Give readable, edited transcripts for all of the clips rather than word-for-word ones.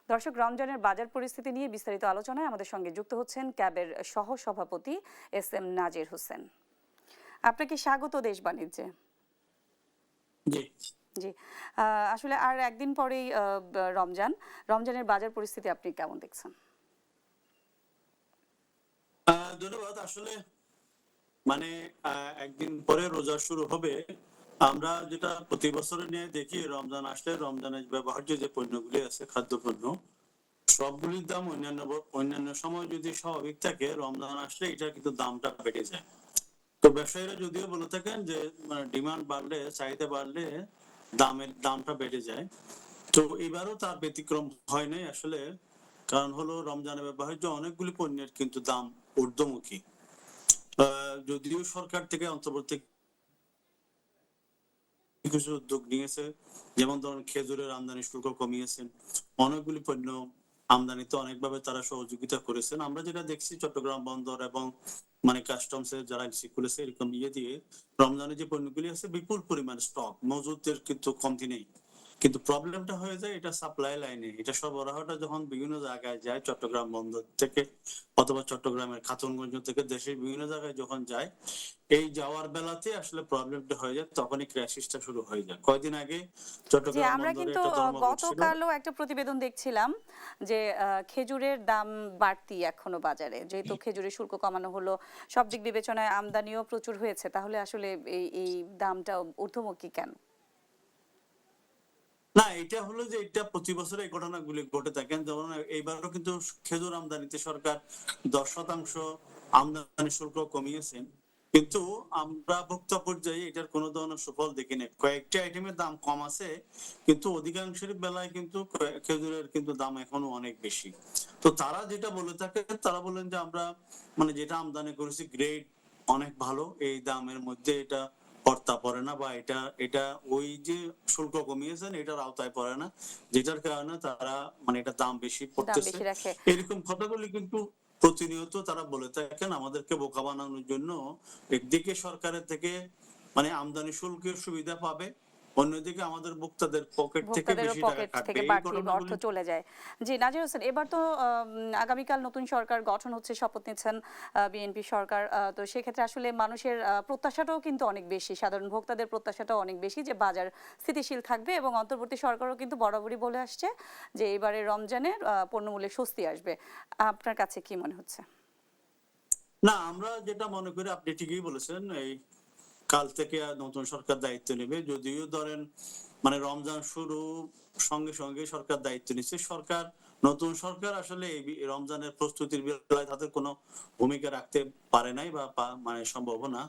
দর্শক, রমজানের বাজার পরিস্থিতি নিয়ে বিস্তারিত আলোচনায় আমাদের সঙ্গে যুক্ত হচ্ছেন ক্যাবের সহ সভাপতি এস.এম. নাজির হোসেন। আপনাকে স্বাগত দেশ বাণিজ্যে। জি জি, আসলে আর একদিন পরেই রমজানের বাজার পরিস্থিতি আপনি কেমন দেখছেন? ধন্যবাদ। আসলে মানে একদিন পরে রোজা শুরু হবে। আমরা যেটা প্রতি বছরে নিয়ে দেখি, রমজান আসলে রমজানের ব্যবহার্য যে পণ্যগুলি আছে, খাদ্যপণ্য, সবগুলির দাম অন্যান্য সময় যদি স্বাভাবিক থাকে, রমজান আসলে এটা কিন্তু দামটা বেড়ে যায়। তো ব্যবসায়ীরা যদিও বলে থাকেন যে ডিমান্ড বাড়লে, চাহিদা বাড়লে দামটা বেড়ে যায়। তো এবারও তার ব্যতিক্রম হয় নাই আসলে। কারণ হলো, রমজানের ব্যবহার্য অনেকগুলি পণ্যের কিন্তু দাম ঊর্ধ্বমুখী। যদিও সরকার থেকে অন্তর্বর্তী কিছু উদ্যোগ নিয়েছে, যেমন ধরুন খেজুরের আমদানি শুল্ক কমিয়েছেন, অনেকগুলি পণ্য আমদানিতে অনেকভাবে তারা সহযোগিতা করেছেন। আমরা যেটা দেখছি, চট্টগ্রাম বন্দর এবং কাস্টমস এর যারা এলসি খুলেছে, এরকম দিয়ে রমজানের যে পণ্যগুলি আছে, বিপুল পরিমাণ স্টক মজুদের কিন্তু কমতি নেই। কিন্তু প্রবলেমটা হয়ে যায় এটা সাপ্লাই লাইনে। এটা সরবরাহটা যখন বিভিন্ন জায়গায় যায়, চট্টগ্রাম বন্দর থেকে অথবা চট্টগ্রামের খাতুনগঞ্জ থেকে দেশের বিভিন্ন জায়গায় যখন যায়, এই যাওয়ার বেলাতে আসলে প্রবলেমটা হয়ে যায়, তখনই ক্রাইসিসটা শুরু হয়ে যায়। কয়দিন আগে জি, চট্টগ্রাম আমরা বন্দরে কিন্তু একটা ধর্মঘট ছিল। গতকালও একটা প্রতিবেদন দেখছিলাম যে খেজুরের দাম বাড়তি এখনো বাজারে, যেহেতু খেজুরের শুল্ক কমানো হলো, সব দিক বিবেচনায় আমদানিও প্রচুর হয়েছে, তাহলে আসলে এই দামটা ঊর্ধ্বমুখী কেন? না, এটা হলো যে এটা প্রতি বছর এই ঘটনাগুলি ঘটে থাকেন। যেমন এইবারও কিন্তু খেজুর আমদানিতে সরকার 10% আমদানি শুল্ক কমিয়েছেন, কিন্তু আমরা ভোক্তা পর্যায়ে এটার কোনো ধরনের সুফল দেখি না। কয়েকটি আইটেমের দাম কম আছে, কিন্তু অধিকাংশের বেলায় কিন্তু খেজুরের কিন্তু দাম এখনো অনেক বেশি। তো তারা যেটা বলে থাকে, তারা বলেন যে আমরা যেটা আমদানি করেছি গ্রেড অনেক ভালো, এই দামের মধ্যে এটা কর্তা পড়ে না, বা এটা এটা ওই যে শুল্ক কমিয়েছেন এটার আওতায় পড়ে না, যেটার কারণে তারা এটা দাম বেশি দাম পড়তেছে। বেশি রাখে। এরকম কথাগুলি কিন্তু প্রতিনিয়ত তারা বলে থাকেন আমাদেরকে বোকা বানানোর জন্য। একদিকে সরকারের থেকে আমদানি শুল্কের সুবিধা পাবে, অন্যদিকে আমাদের ভোক্তাদের পকেট থেকে ভোক্তাদেরও বেশি টাকা পকেট কাটবে, থেকে এই বাড়তি অর্থ ঘটনাগুলি। চলে যায়। জি, নাজির হোসেন, এবার তো আগামীকাল নতুন সরকার গঠন হচ্ছে, শপথ নিচ্ছেন বিএনপি সরকার। তো সেক্ষেত্রে আসলে মানুষের প্রত্যাশাটাও কিন্তু অনেক বেশি, সাধারণ ভোক্তাদের প্রত্যাশাটাও অনেক বেশি যে বাজার স্থিতিশীল থাকবে, এবং অন্তর্বর্তী সরকারও কিন্তু বরাবরই বলে আসছে যে এবারে রমজানের পণ্যমূল্যে স্বস্তি আসবে। আপনার কাছে কি মনে হচ্ছে? না, আমরা যেটা মনে করি, আপনি ঠিকই বলেছেন, এই কাল থেকে নতুন সরকার দায়িত্ব নেবে। যদিও ধরেন রমজান শুরু সঙ্গে সঙ্গে সরকার দায়িত্ব নিচ্ছে। নতুন সরকার আসলে এই রমজানের প্রস্তুতির বেলায় তাদের কোনো ভূমিকা রাখতে পারে নাই, বা সম্ভব না।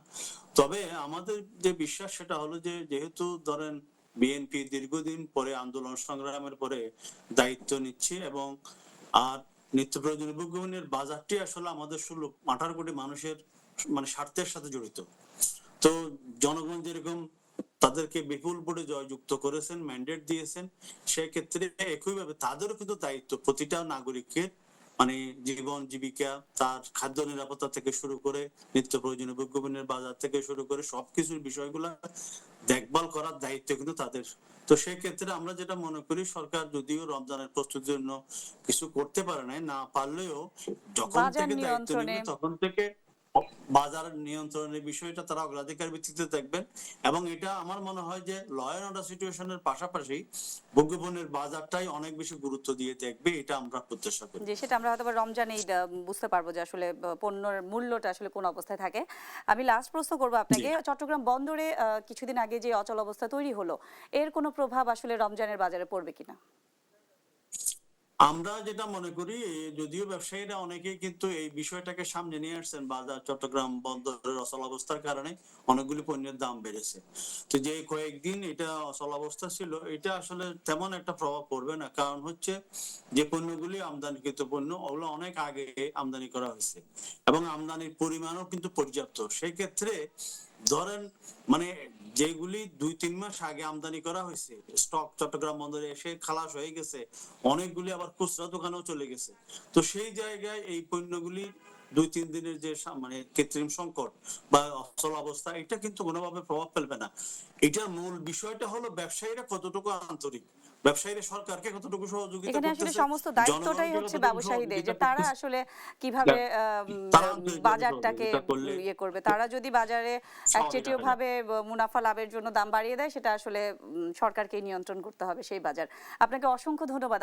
তবে আমাদের যে বিশ্বাস, সেটা হলো যে যেহেতু ধরেন বিএনপি দীর্ঘদিন পরে আন্দোলন সংগ্রামের পরে দায়িত্ব নিচ্ছে, এবং আর নিত্য প্রয়োজনীয় দ্রব্যের বাজারটি আসলে আমাদের 16-18 কোটি মানুষের স্বার্থের সাথে জড়িত। তো জনগণ যেরকম তাদেরকে বিপুল ভোটে জয়যুক্ত করেছেন, ম্যান্ডেট দিয়েছেন, সেক্ষেত্রে একইভাবে তাদেরও কিন্তু দায়িত্ব প্রতিটা নাগরিককে জীবন জীবিকা, তার খাদ্য নিরাপত্তা থেকে শুরু করে নিত্য প্রয়োজনীয় দ্রব্যের বাজার থেকে শুরু করে সবকিছুর বিষয়গুলা দেখভাল করার দায়িত্ব কিন্তু তাদের। তো সেক্ষেত্রে আমরা যেটা মনে করি, সরকার যদিও রমজানের প্রস্তুতির জন্য কিছু করতে পারে নাই, না পারলেও যখন বাজার থেকে দায়িত্ব নিয়ন্ত্রণে। নেবে তখন থেকে বাজার নিয়ন্ত্রণের বিষয়টা তারা অগ্রাধিকার ভিত্তিতে দেখবেন। এবং এটা আমার মনে হয় যে ল এন্ড অর্ডার সিচুয়েশনের পাশাপাশি ভোগ্যপণ্যের বাজারটাই অনেক বেশি গুরুত্ব দিয়ে দেখবে, এটা আমরা প্রত্যাশা করি। যে সেটা আমরা হয়তো রমজানেই বুঝতে পারবো যে আসলে পণ্যের মূল্যটা আসলে কোন অবস্থায় থাকে। আমি লাস্ট প্রশ্ন করবো জি, আপনাকে, চট্টগ্রাম বন্দরে কিছুদিন আগে যে অচল অবস্থা তৈরি হলো, এর কোনো প্রভাব আসলে রমজানের বাজারে পড়বে কিনা? আমরা যেটা মনে করি, যদিও ব্যবসায়ীরা অনেকেই কিন্তু এই বিষয়টাকে সামনে নিয়ে আসছেন, বাজার চট্টগ্রাম বন্দরের অচল অবস্থার কারণে অনেকগুলি পণ্যের দাম বেড়েছে। তো যে কয়েকদিন এটা অচল অবস্থা ছিল, এটা আসলে তেমন একটা প্রভাব পড়বে না। কারণ হচ্ছে যে পণ্যগুলি আমদানিকৃত পণ্য, ওগুলো অনেক আগে আমদানি করা হয়েছে, এবং আমদানির পরিমাণও কিন্তু পর্যাপ্ত। সেই ক্ষেত্রে ধরেন মানে যেগুলি 2-3 মাস আগে আমদানি করা হয়েছে, স্টক চট্টগ্রাম বন্দরে এসে খালাস হয়ে গেছে, অনেকগুলি আবার খুচরা দোকানেও চলে গেছে। তো সেই জায়গায় এই পণ্যগুলি 2-3 দিনের যে কৃত্রিম সংকট বা অচল অবস্থা, এটা কিন্তু কোনোভাবে প্রভাব ফেলবে না। এটার মূল বিষয়টা হলো ব্যবসায়ীরা কতটুকু আন্তরিক। ব্যবসায়ীরা সরকারকে কতটুকু সহযোগিতা এখানে আসলে করতেছে, সমস্ত দায়িত্বটাই জনগণকে হচ্ছে কতটুকু ব্যবসায়ীদের, যে সহযোগিতা তারা করতেছে। আসলে কিভাবে তারা আন্তরিকভাবে বাজারটাকে সহযোগিতা করলে ইয়ে করবে। তারা যদি বাজারে স্বাভাবিক একচেটিয়া আসলে। ভাবে মুনাফা লাভের জন্য দাম বাড়িয়ে দেয়, সেটা আসলে সরকারকে নিয়ন্ত্রণ করতে হবে সেই বাজার। আপনাকে অসংখ্য ধন্যবাদ।